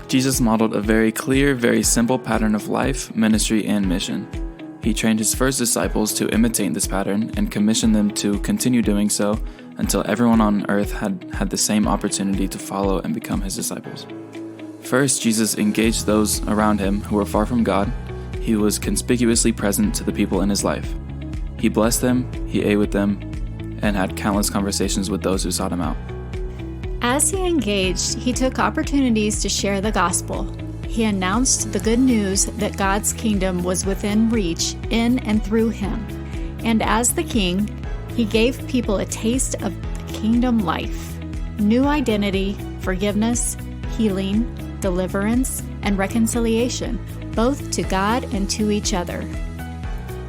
Jesus modeled a very clear, very simple pattern of life, ministry, and mission. He trained his first disciples to imitate this pattern and commissioned them to continue doing so until everyone on earth had the same opportunity to follow and become his disciples. First, Jesus engaged those around him who were far from God. He was conspicuously present to the people in his life. He blessed them, he ate with them, and had countless conversations with those who sought him out. As he engaged, he took opportunities to share the gospel. He announced the good news that God's kingdom was within reach in and through him. And as the king, he gave people a taste of kingdom life, new identity, forgiveness, healing, deliverance, and reconciliation, both to God and to each other.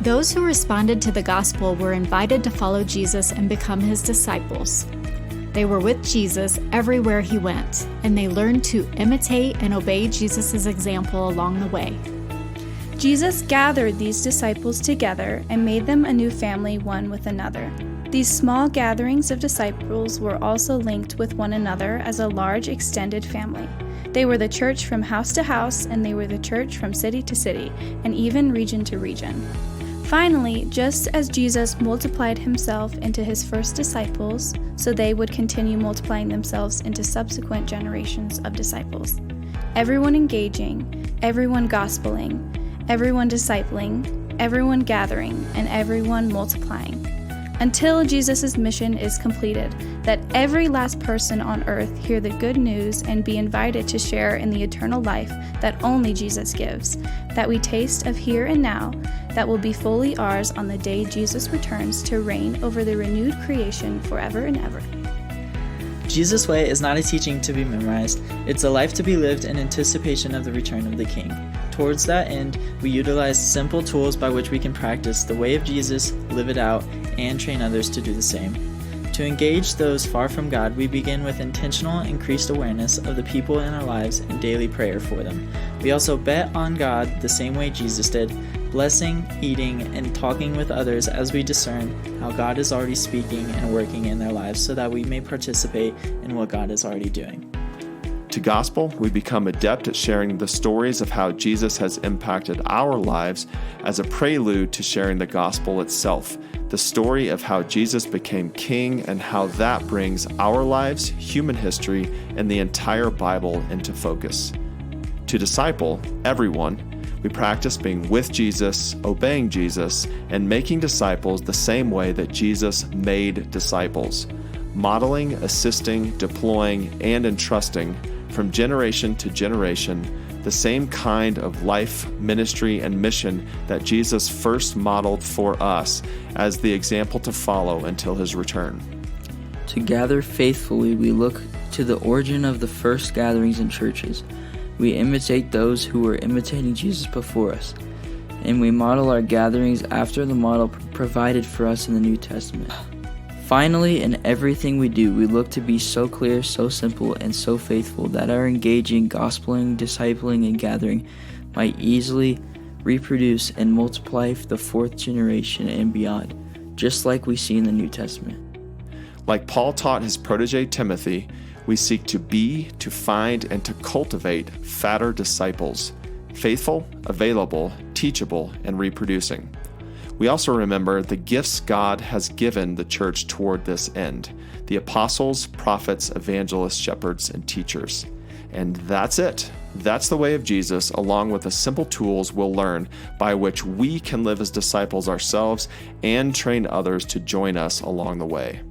Those who responded to the gospel were invited to follow Jesus and become his disciples. They were with Jesus everywhere he went, and they learned to imitate and obey Jesus' example along the way. Jesus gathered these disciples together and made them a new family, one with another. These small gatherings of disciples were also linked with one another as a large extended family. They were the church from house to house, and they were the church from city to city, and even region to region. Finally, just as Jesus multiplied himself into his first disciples, so they would continue multiplying themselves into subsequent generations of disciples. Everyone engaging, everyone gospeling, everyone discipling, everyone gathering, and everyone multiplying. Until Jesus' mission is completed, that every last person on earth hear the good news and be invited to share in the eternal life that only Jesus gives, that we taste of here and now, that will be fully ours on the day Jesus returns to reign over the renewed creation forever and ever. Jesus' way is not a teaching to be memorized, it's a life to be lived in anticipation of the return of the King. Towards that end, we utilize simple tools by which we can practice the way of Jesus, live it out, and train others to do the same. To engage those far from God, we begin with intentional, increased awareness of the people in our lives and daily prayer for them. We also bet on God the same way Jesus did, blessing, eating, and talking with others as we discern how God is already speaking and working in their lives so that we may participate in what God is already doing. To gospel, we become adept at sharing the stories of how Jesus has impacted our lives as a prelude to sharing the gospel itself, the story of how Jesus became king and how that brings our lives, human history, and the entire Bible into focus. To disciple everyone, we practice being with Jesus, obeying Jesus, and making disciples the same way that Jesus made disciples, modeling, assisting, deploying, and entrusting from generation to generation the same kind of life, ministry, and mission that Jesus first modeled for us as the example to follow until his return. To gather faithfully, we look to the origin of the first gatherings in churches. We imitate those who were imitating Jesus before us, and we model our gatherings after the model provided for us in the New Testament. Finally, in everything we do, we look to be so clear, so simple, and so faithful that our engaging, gospeling, discipling, and gathering might easily reproduce and multiply the fourth generation and beyond, just like we see in the New Testament. Like Paul taught his protege Timothy, we seek to be, to find, and to cultivate fatter disciples, faithful, available, teachable, and reproducing. We also remember the gifts God has given the church toward this end: the apostles, prophets, evangelists, shepherds, and teachers. And that's it. That's the way of Jesus, along with the simple tools we'll learn by which we can live as disciples ourselves and train others to join us along the way.